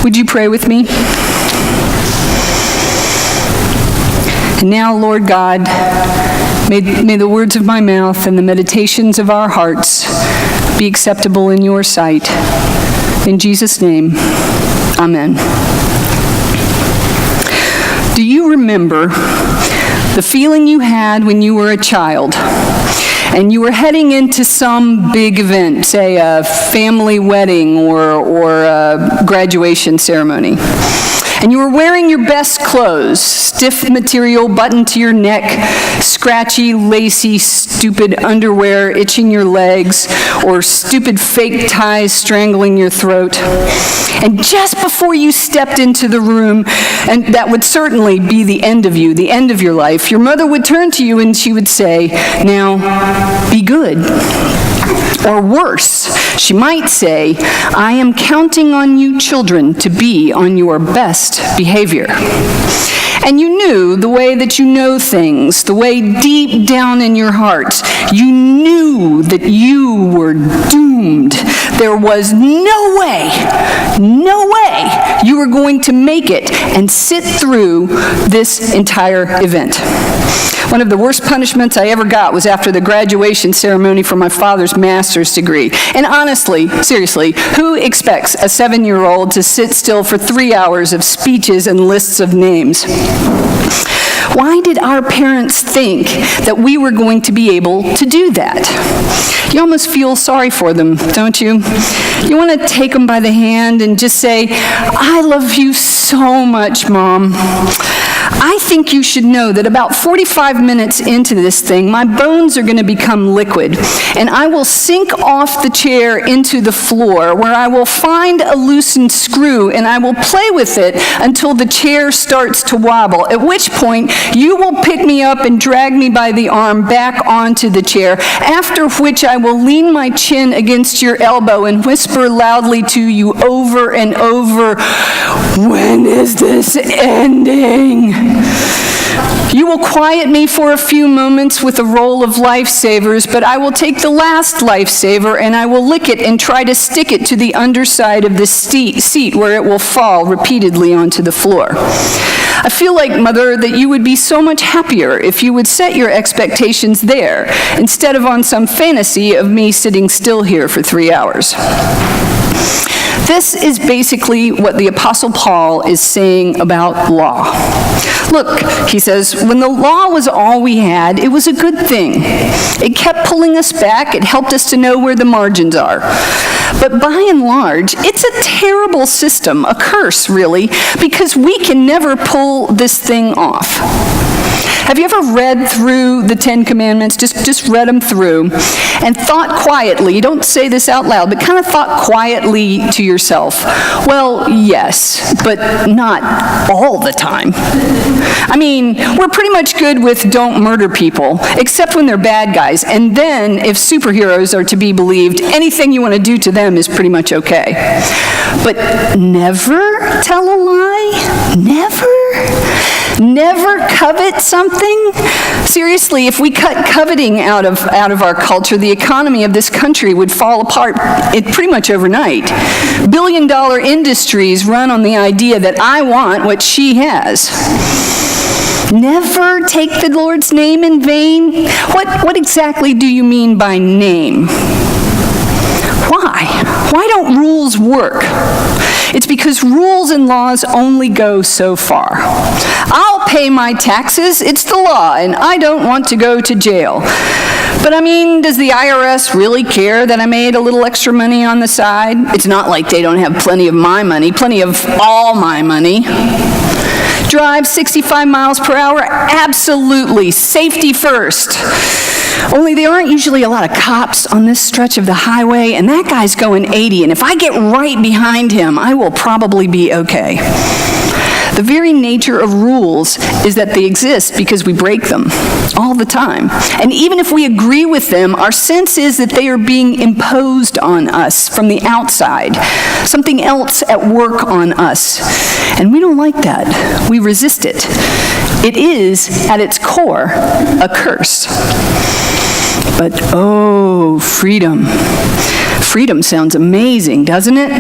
Would you pray with me? And now, Lord God, may the words of my mouth and the meditations of our hearts be acceptable in your sight. In Jesus' name, amen. Do you remember the feeling you had when you were a child and you were heading into some big event, say a family wedding or a graduation ceremony? And you were wearing your best clothes, stiff material buttoned to your neck, scratchy, lacy, stupid underwear itching your legs, or stupid fake ties strangling your throat. And just before you stepped into the room, and that would certainly be the end of you, the end of your life, your mother would turn to you and she would say, "Now, be good." Or worse, she might say, "I am counting on you children to be on your best behavior." And you knew the way that you know things, the way deep down in your heart, you knew that you were doomed. There was no way you were going to make it and sit through this entire event. One of the worst punishments I ever got was after the graduation ceremony for my father's master's degree. And honestly, seriously, who expects a 7-year-old to sit still for 3 hours of speeches and lists of names? Why did our parents think that we were going to be able to do that? You almost feel sorry for them, don't you? You want to take them by the hand and just say, "I love you so much, Mom. I think you should know that about 45 minutes into this thing, my bones are going to become liquid, and I will sink off the chair into the floor, where I will find a loosened screw, and I will play with it until the chair starts to wobble, at which point you will pick me up and drag me by the arm back onto the chair, after which I will lean my chin against your elbow and whisper loudly to you over and over, 'When is this ending?' You will quiet me for a few moments with a roll of Lifesavers, but I will take the last Lifesaver and I will lick it and try to stick it to the underside of the seat where it will fall repeatedly onto the floor. I feel like, Mother, that you would be so much happier if you would set your expectations there, instead of on some fantasy of me sitting still here for 3 hours. This is basically what the Apostle Paul is saying about law. Look, he says, when the law was all we had, it was a good thing. It kept pulling us back. It helped us to know where the margins are. But by and large, it's a terrible system, a curse, really, because we can never pull this thing off. Have you ever read through the 10 Commandments, just read them through, and thought quietly, you don't say this out loud, but kind of thought quietly to yourself, well, yes, but not all the time. I mean, we're pretty much good with don't murder people, except when they're bad guys, and then if superheroes are to be believed, anything you want to do to them is pretty much okay. But never tell a lie? Never? Never covet something? Seriously, if we cut coveting out of our culture, the economy of this country would fall apart pretty much overnight. Billion-dollar industries run on the idea that I want what she has. Never take the Lord's name in vain? What exactly do you mean by name? Why? Why don't rules work? It's because rules and laws only go so far. I'll pay my taxes, it's the law, and I don't want to go to jail. But I mean, does the IRS really care that I made a little extra money on the side? It's not like they don't have plenty of my money, plenty of all my money. Drive 65 miles per hour? Absolutely. Safety first. Only there aren't usually a lot of cops on this stretch of the highway, and that guy's going 80, and if I get right behind him, I will probably be okay. The very nature of rules is that they exist because we break them all the time. And even if we agree with them, our sense is that they are being imposed on us from the outside, something else at work on us. And we don't like that. We resist it. It is, at its core, a curse. But oh, freedom. Freedom sounds amazing, doesn't it?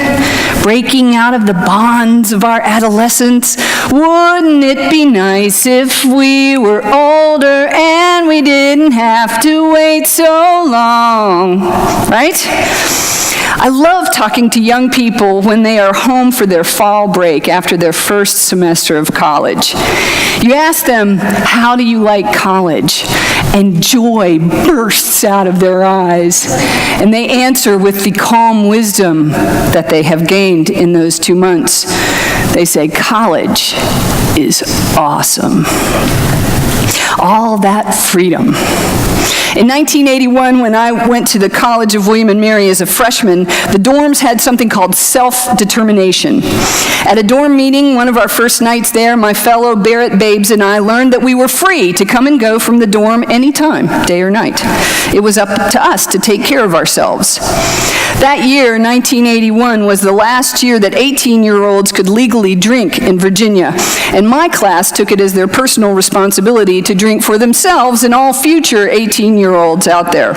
breaking out of the bonds of our adolescence. Wouldn't it be nice if we were older and we didn't have to wait so long, right? I love talking to young people when they are home for their fall break after their first semester of college. You ask them, how do you like college? And joy bursts out of their eyes. And they answer with the calm wisdom that they have gained in those 2 months. They say, college is awesome. All that freedom. In 1981, when I went to the College of William and Mary as a freshman, the dorms had something called self-determination. At a dorm meeting, one of our first nights there, my fellow Barrett babes and I learned that we were free to come and go from the dorm anytime, day or night. It was up to us to take care of ourselves. That year, 1981, was the last year that 18-year-olds could legally drink in Virginia, and my class took it as their personal responsibility to drink for themselves and all future 18-year-olds out there.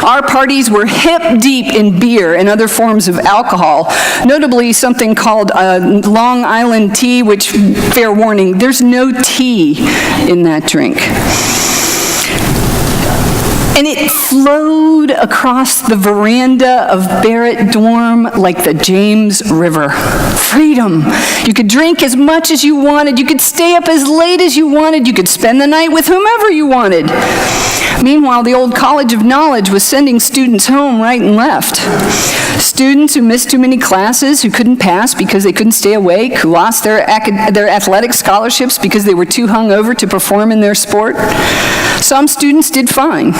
Our parties were hip-deep in beer and other forms of alcohol, notably something called Long Island tea, which, fair warning, there's no tea in that drink. And it flowed across the veranda of Barrett Dorm like the James River. Freedom. You could drink as much as you wanted. You could stay up as late as you wanted. You could spend the night with whomever you wanted. Meanwhile, the old College of Knowledge was sending students home right and left. Students who missed too many classes, who couldn't pass because they couldn't stay awake, who lost their athletic scholarships because they were too hungover to perform in their sport. Some students did fine.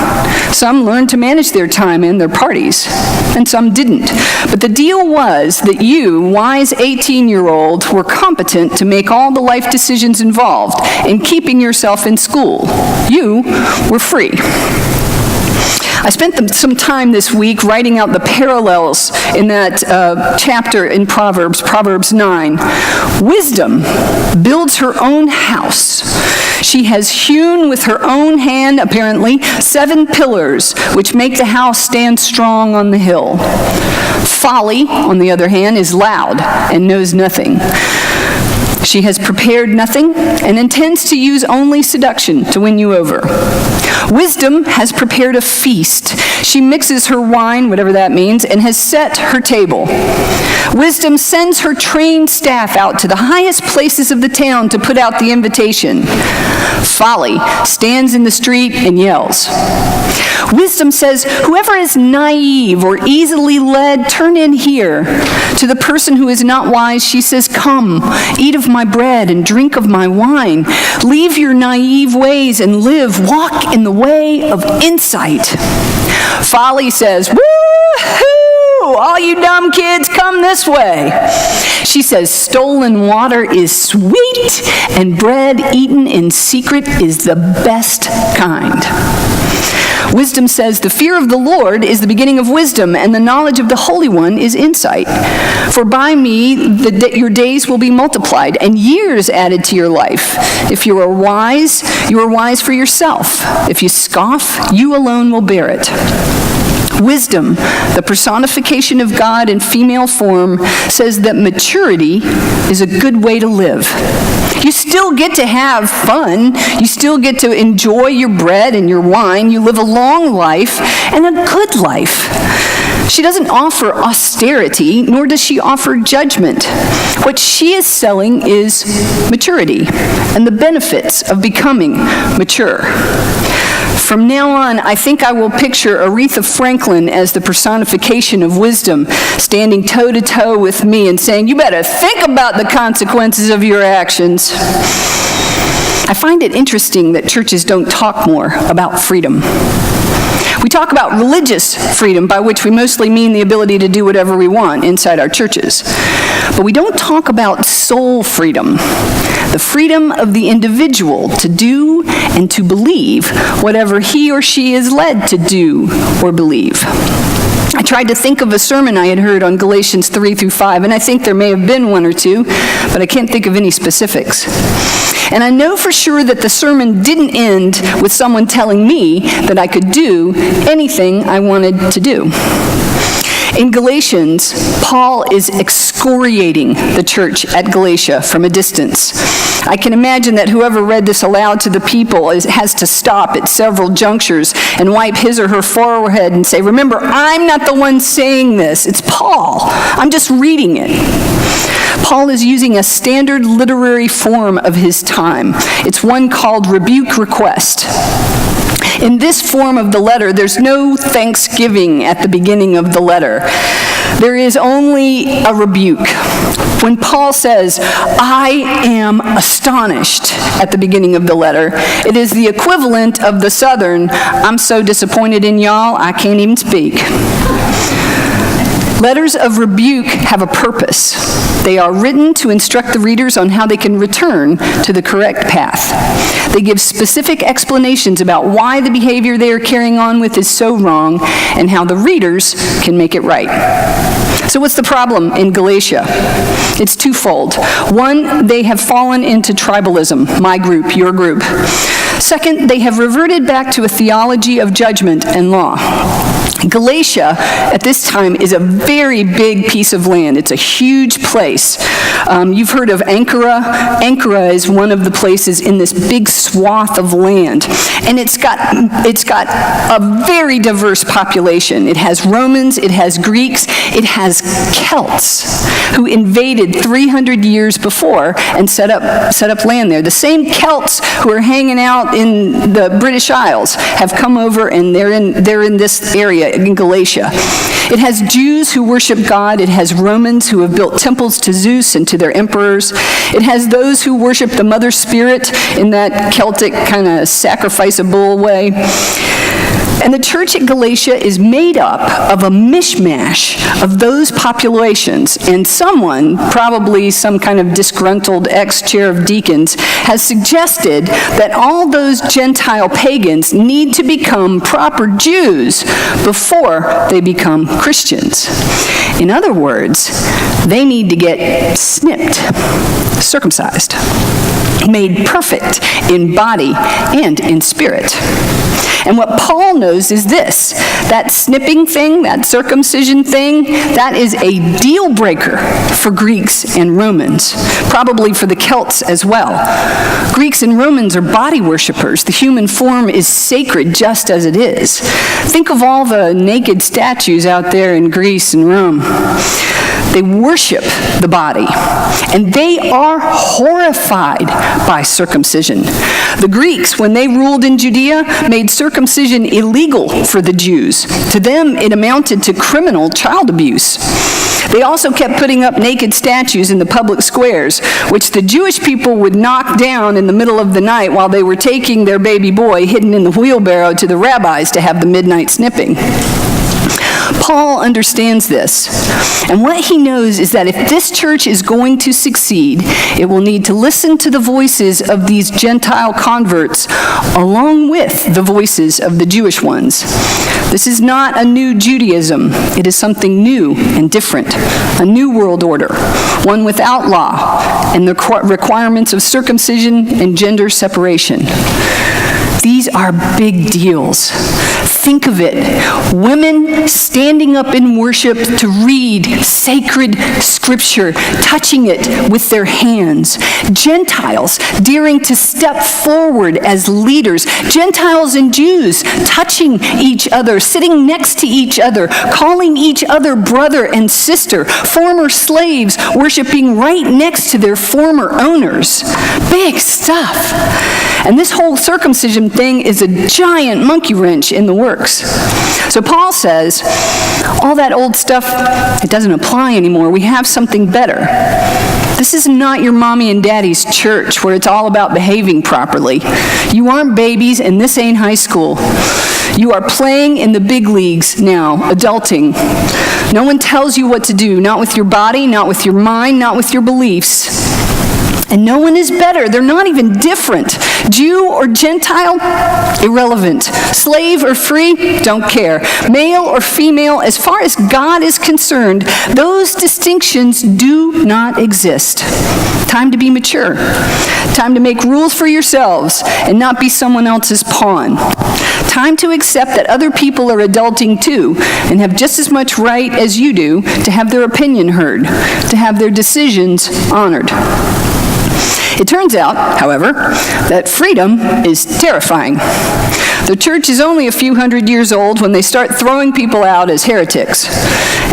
Some learned to manage their time and their parties, and some didn't. But the deal was that you, wise 18-year-old, were competent to make all the life decisions involved in keeping yourself in school. You were free. I spent some time this week writing out the parallels in that chapter in Proverbs, Proverbs 9. Wisdom builds her own house. She has hewn with her own hand, apparently, 7 pillars, which make the house stand strong on the hill. Folly, on the other hand, is loud and knows nothing. She has prepared nothing and intends to use only seduction to win you over. Wisdom has prepared a feast. She mixes her wine, whatever that means, and has set her table. Wisdom sends her trained staff out to the highest places of the town to put out the invitation. Folly stands in the street and yells. Wisdom says, whoever is naive or easily led, turn in here. To the person who is not wise, she says, come, eat of my bread and drink of my wine. Leave your naive ways and live. Walk in the way of insight. Folly says, woo-hoo! All you dumb kids, come this way. She says, stolen water is sweet, and bread eaten in secret is the best kind. Wisdom says, the fear of the Lord is the beginning of wisdom, and the knowledge of the Holy One is insight. For by me your days will be multiplied, and years added to your life. If you are wise for yourself. If you scoff, you alone will bear it. Wisdom, the personification of God in female form, says that maturity is a good way to live. You still get to have fun. You still get to enjoy your bread and your wine. You live a long life and a good life. She doesn't offer austerity, nor does she offer judgment. What she is selling is maturity and the benefits of becoming mature. From now on, I think I will picture Aretha Franklin as the personification of wisdom, standing toe-to-toe with me and saying, you better think about the consequences of your actions. I find it interesting that churches don't talk more about freedom. We talk about religious freedom, by which we mostly mean the ability to do whatever we want inside our churches. But we don't talk about soul freedom, the freedom of the individual to do and to believe whatever he or she is led to do or believe. I tried to think of a sermon I had heard on Galatians 3 through 5, and I think there may have been one or two, but I can't think of any specifics. And I know for sure that the sermon didn't end with someone telling me that I could do anything I wanted to do. In Galatians, Paul is excoriating the church at Galatia from a distance. I can imagine that whoever read this aloud to the people has to stop at several junctures and wipe his or her forehead and say, remember, I'm not the one saying this. It's Paul. I'm just reading it. Paul is using a standard literary form of his time. It's one called rebuke request. In this form of the letter, there's no thanksgiving at the beginning of the letter. There is only a rebuke. When Paul says, I am astonished at the beginning of the letter, it is the equivalent of the Southern, I'm so disappointed in y'all, I can't even speak. Letters of rebuke have a purpose. They are written to instruct the readers on how they can return to the correct path. They give specific explanations about why the behavior they are carrying on with is so wrong and how the readers can make it right. So what's the problem in Galatia? It's twofold. One, they have fallen into tribalism, my group, your group. Second, they have reverted back to a theology of judgment and law. Galatia, at this time, is a very big piece of land. It's a huge place. You've heard of Ankara. Ankara is one of the places in this big swath of land. And it's got a very diverse population. It has Romans, it has Greeks, it has Celts, who invaded 300 years before and set up land there. The same Celts who are hanging out in the British Isles have come over, and they're in this area in Galatia. It has Jews who worship God. It has Romans who have built temples to Zeus and to their emperors. It has those who worship the mother spirit in that Celtic kind of sacrifice a bull way. And the church at Galatia is made up of a mishmash of those populations, and someone, probably some kind of disgruntled ex-chair of deacons, has suggested that all those Gentile pagans need to become proper Jews before they become Christians. In other words, they need to get snipped, circumcised, made perfect in body and in spirit. And what Paul knows is this, that snipping thing, that circumcision thing, that is a deal breaker for Greeks and Romans, probably for the Celts as well. Greeks and Romans are body worshipers. The human form is sacred just as it is. Think of all the naked statues out there in Greece and Rome. They worship the body, and they are horrified by circumcision. The Greeks, when they ruled in Judea, made circumcision illegal for the Jews. To them, it amounted to criminal child abuse. They also kept putting up naked statues in the public squares, which the Jewish people would knock down in the middle of the night while they were taking their baby boy hidden in the wheelbarrow to the rabbis to have the midnight snipping. Paul understands this, and what he knows is that if this church is going to succeed, it will need to listen to the voices of these Gentile converts along with the voices of the Jewish ones. This is not a new Judaism. It is something new and different, a new world order, one without law and the requirements of circumcision and gender separation. These are big deals. Think of it. Women standing up in worship to read sacred scripture, touching it with their hands. Gentiles daring to step forward as leaders. Gentiles and Jews touching each other, sitting next to each other, calling each other brother and sister. Former slaves worshiping right next to their former owners. Big stuff. And this whole circumcision thing is a giant monkey wrench in the works. So Paul says, all that old stuff, it doesn't apply anymore. We have something better. This is not your mommy and daddy's church where it's all about behaving properly. You aren't babies, and this ain't high school. You are playing in the big leagues now, adulting. No one tells you what to do, not with your body, not with your mind, not with your beliefs. And no one is better. They're not even different. Jew or Gentile, irrelevant. Slave or free, don't care. Male or female, as far as God is concerned, those distinctions do not exist. Time to be mature. Time to make rules for yourselves and not be someone else's pawn. Time to accept that other people are adulting too and have just as much right as you do to have their opinion heard, to have their decisions honored. It turns out, however, that freedom is terrifying. The church is only a few hundred years old when they start throwing people out as heretics.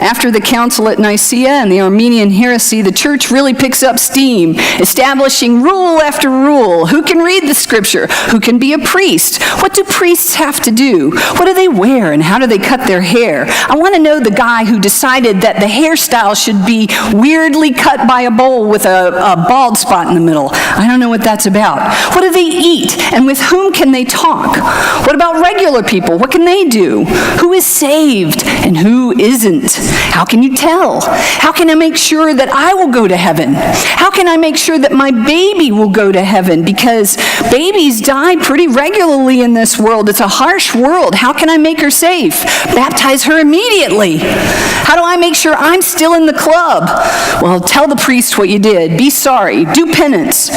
After the council at Nicaea and the Armenian heresy, the church really picks up steam, establishing rule after rule. Who can read the scripture? Who can be a priest? What do priests have to do? What do they wear and how do they cut their hair? I want to know the guy who decided that the hairstyle should be weirdly cut by a bowl with a bald spot in the middle. I don't know what that's about. What do they eat? And with whom can they talk? What about regular people? What can they do? Who is saved and who isn't? How can you tell? How can I make sure that I will go to heaven? How can I make sure that my baby will go to heaven? Because babies die pretty regularly in this world. It's a harsh world. How can I make her safe? Baptize her immediately. How do I make sure I'm still in the club? Well, tell the priest what you did. Be sorry. Do penance.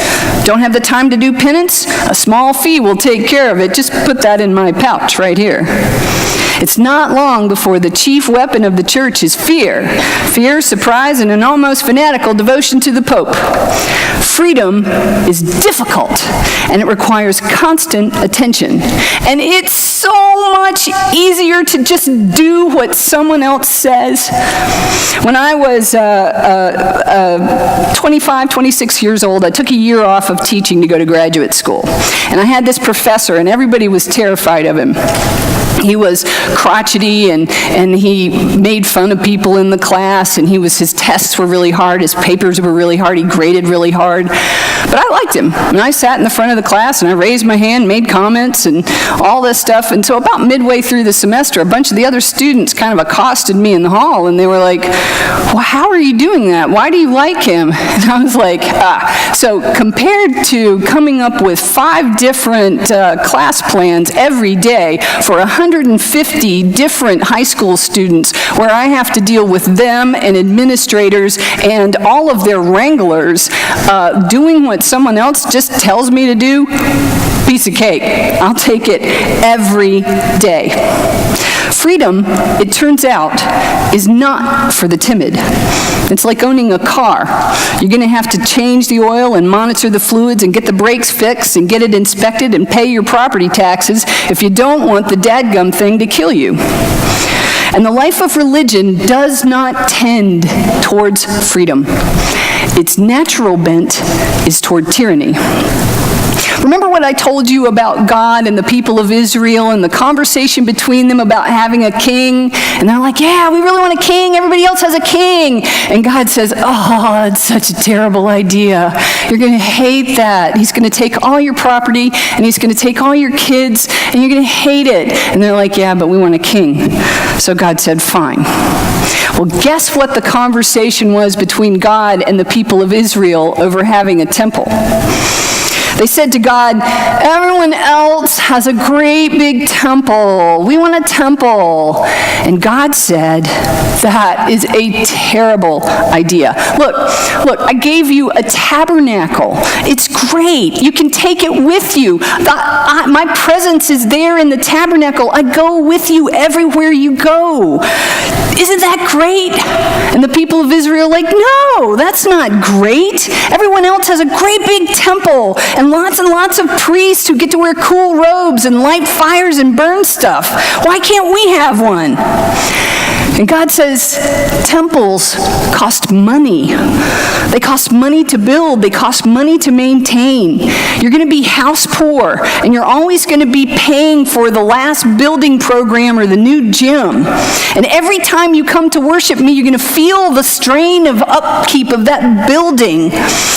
Don't have the time to do penance? A small fee will take care of it. Just put that in my pouch right here. It's not long before the chief weapon of the church is fear. Fear, surprise, and an almost fanatical devotion to the Pope. Freedom is difficult, and it requires constant attention. And it's so much easier to just do what someone else says. When I was 25, 26 years old, I took a year off of teaching to go to graduate school. And I had this professor, and everybody was terrified of him. He was crotchety, and he made fun of people in the class, and his tests were really hard, his papers were really hard, he graded really hard. But I liked him, and I sat in the front of the class, and I raised my hand, made comments, and all this stuff. And so about midway through the semester, a bunch of the other students kind of accosted me in the hall, and they were like, well, how are you doing that? Why do you like him? And I was like, So compared to coming up with 5 different class plans every day for 150 different high school students, where I have to deal with them and administrators and all of their wranglers, doing what someone else just tells me to do, piece of cake. I'll take it every day. Freedom, it turns out, is not for the timid. It's like owning a car. You're going to have to change the oil and monitor the fluids and get the brakes fixed and get it inspected and pay your property taxes if you don't want the dadgum thing to kill you. And the life of religion does not tend towards freedom. Its natural bent is toward tyranny. Remember what I told you about God and the people of Israel and the conversation between them about having a king? And they're like, yeah, we really want a king. Everybody else has a king. And God says, oh, it's such a terrible idea. You're going to hate that. He's going to take all your property, and he's going to take all your kids, and you're going to hate it. And they're like, yeah, but we want a king. So God said, fine. Well, guess what the conversation was between God and the people of Israel over having a temple? They said to God, everyone else has a great big temple. We want a temple. And God said, that is a terrible idea. Look, I gave you a tabernacle. It's great. You can take it with you. My presence is there in the tabernacle. I go with you everywhere you go. Isn't that great? And the people of Israel are like, no, that's not great. Everyone else has a great big temple and lots of priests who get to wear cool robes and light fires and burn stuff. Why can't we have one? And God says, temples cost money. They cost money to build. They cost money to maintain. You're going to be house poor, and you're always going to be paying for the last building program or the new gym. And every time you come to worship me, you're going to feel the strain of upkeep of that building.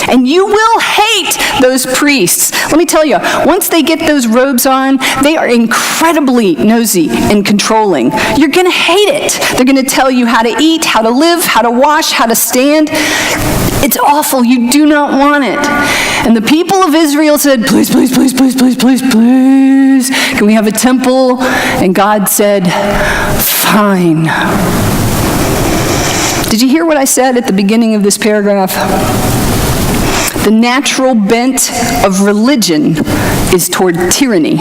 And you will hate those priests. Let me tell you, once they get those robes on, they are incredibly nosy and controlling. You're going to hate it. They're They're going to tell you how to eat, how to live, how to wash, how to stand. It's awful. You do not want it. And the people of Israel said, please, please, please, please, please, please, please, can we have a temple? And God said, fine. Did you hear what I said at the beginning of this paragraph? The natural bent of religion is toward tyranny.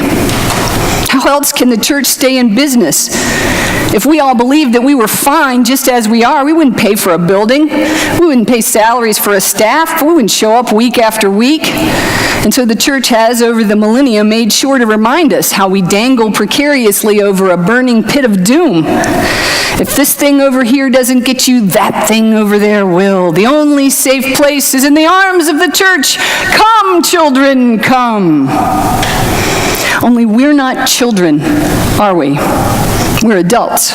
How else can the church stay in business? If we all believed that we were fine just as we are, we wouldn't pay for a building. We wouldn't pay salaries for a staff. We wouldn't show up week after week. And so the church has, over the millennia, made sure to remind us how we dangle precariously over a burning pit of doom. If this thing over here doesn't get you, that thing over there will. The only safe place is in the arms of the church. Come, children, come. Only we're not children, are we? We're adults,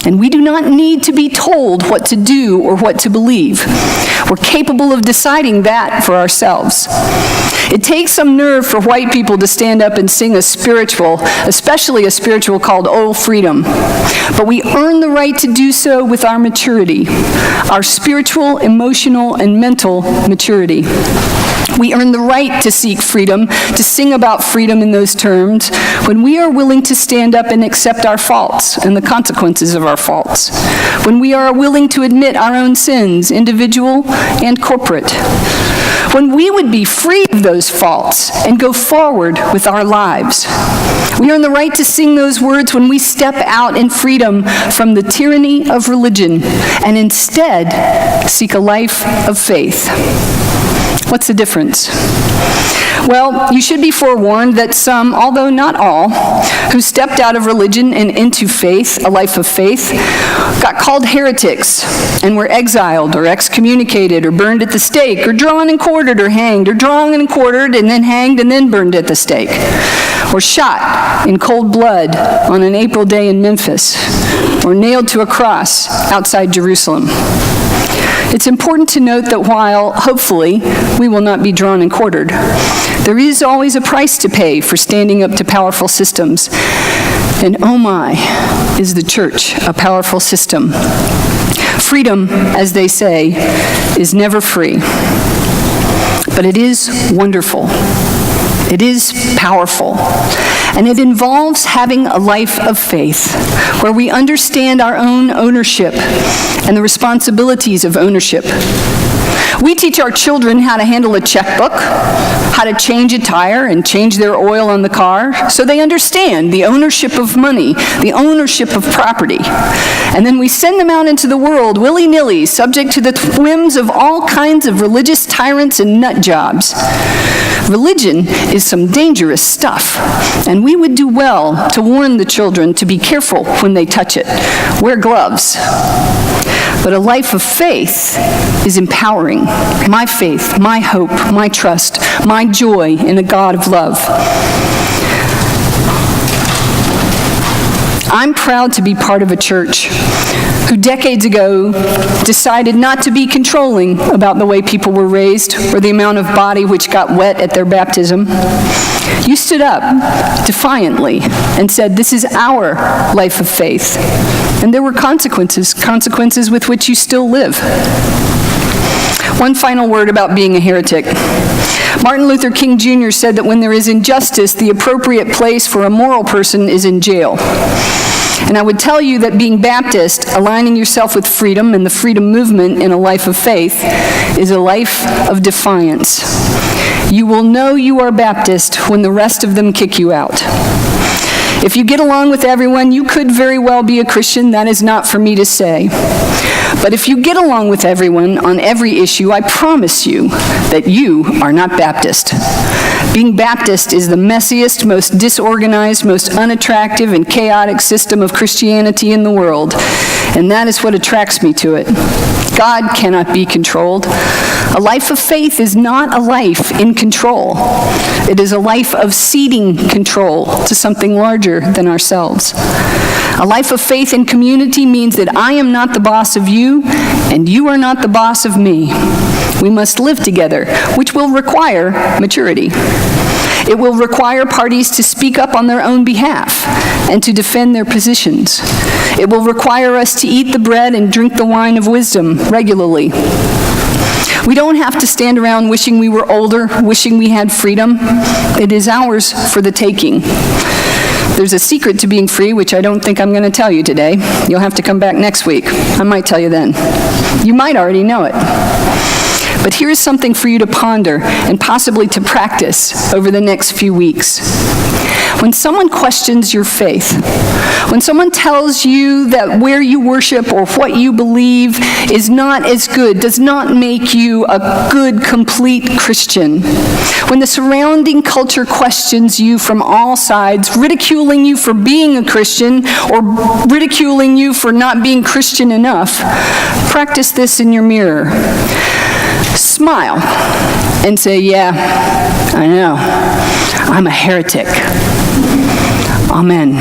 and we do not need to be told what to do or what to believe. We're capable of deciding that for ourselves. It takes some nerve for white people to stand up and sing a spiritual, especially a spiritual called "Oh, Freedom." But we earn the right to do so with our maturity, our spiritual, emotional, and mental maturity. We earn the right to seek freedom, to sing about freedom in those terms, when we are willing to stand up and accept our faults and the consequences of our faults. When we are willing to admit our own sins, individual and corporate. When we would be free of those faults and go forward with our lives. We earn the right to sing those words when we step out in freedom from the tyranny of religion and instead seek a life of faith. What's the difference? Well, you should be forewarned that some, although not all, who stepped out of religion and into faith, a life of faith, got called heretics and were exiled or excommunicated or burned at the stake or drawn and quartered or hanged or drawn and quartered and then hanged and then burned at the stake or shot in cold blood on an April day in Memphis or nailed to a cross outside Jerusalem. It's important to note that while, hopefully, we will not be drawn and quartered, there is always a price to pay for standing up to powerful systems. And oh my, is the church a powerful system. Freedom, as they say, is never free. But it is wonderful. It is powerful. And it involves having a life of faith where we understand our own ownership and the responsibilities of ownership. We teach our children how to handle a checkbook, how to change a tire and change their oil on the car, so they understand the ownership of money, the ownership of property. And then we send them out into the world willy-nilly, subject to the whims of all kinds of religious tyrants and nut jobs. Religion is some dangerous stuff, and we would do well to warn the children to be careful when they touch it. Wear gloves. But a life of faith is empowering. My faith, my hope, my trust, my joy in a God of love. I'm proud to be part of a church who decades ago decided not to be controlling about the way people were raised or the amount of body which got wet at their baptism. You stood up defiantly and said, this is our life of faith. And there were consequences with which you still live. One final word about being a heretic. Martin Luther King Jr. said that when there is injustice, the appropriate place for a moral person is in jail. And I would tell you that being Baptist, aligning yourself with freedom and the freedom movement in a life of faith, is a life of defiance. You will know you are Baptist when the rest of them kick you out. If you get along with everyone, you could very well be a Christian. That is not for me to say. But if you get along with everyone on every issue, I promise you that you are not Baptist. Being Baptist is the messiest, most disorganized, most unattractive, and chaotic system of Christianity in the world. And that is what attracts me to it. God cannot be controlled. A life of faith is not a life in control. It is a life of ceding control to something larger than ourselves. A life of faith in community means that I am not the boss of you, and you are not the boss of me. We must live together, which will require maturity. It will require parties to speak up on their own behalf and to defend their positions. It will require us to eat the bread and drink the wine of wisdom regularly. We don't have to stand around wishing we were older, wishing we had freedom. It is ours for the taking. There's a secret to being free, which I don't think I'm going to tell you today. You'll have to come back next week. I might tell you then. You might already know it. But here's something for you to ponder and possibly to practice over the next few weeks. When someone questions your faith, when someone tells you that where you worship or what you believe is not as good, does not make you a good, complete Christian, when the surrounding culture questions you from all sides, ridiculing you for being a Christian or ridiculing you for not being Christian enough, practice this in your mirror. Smile and say, yeah, I know, I'm a heretic. Amen.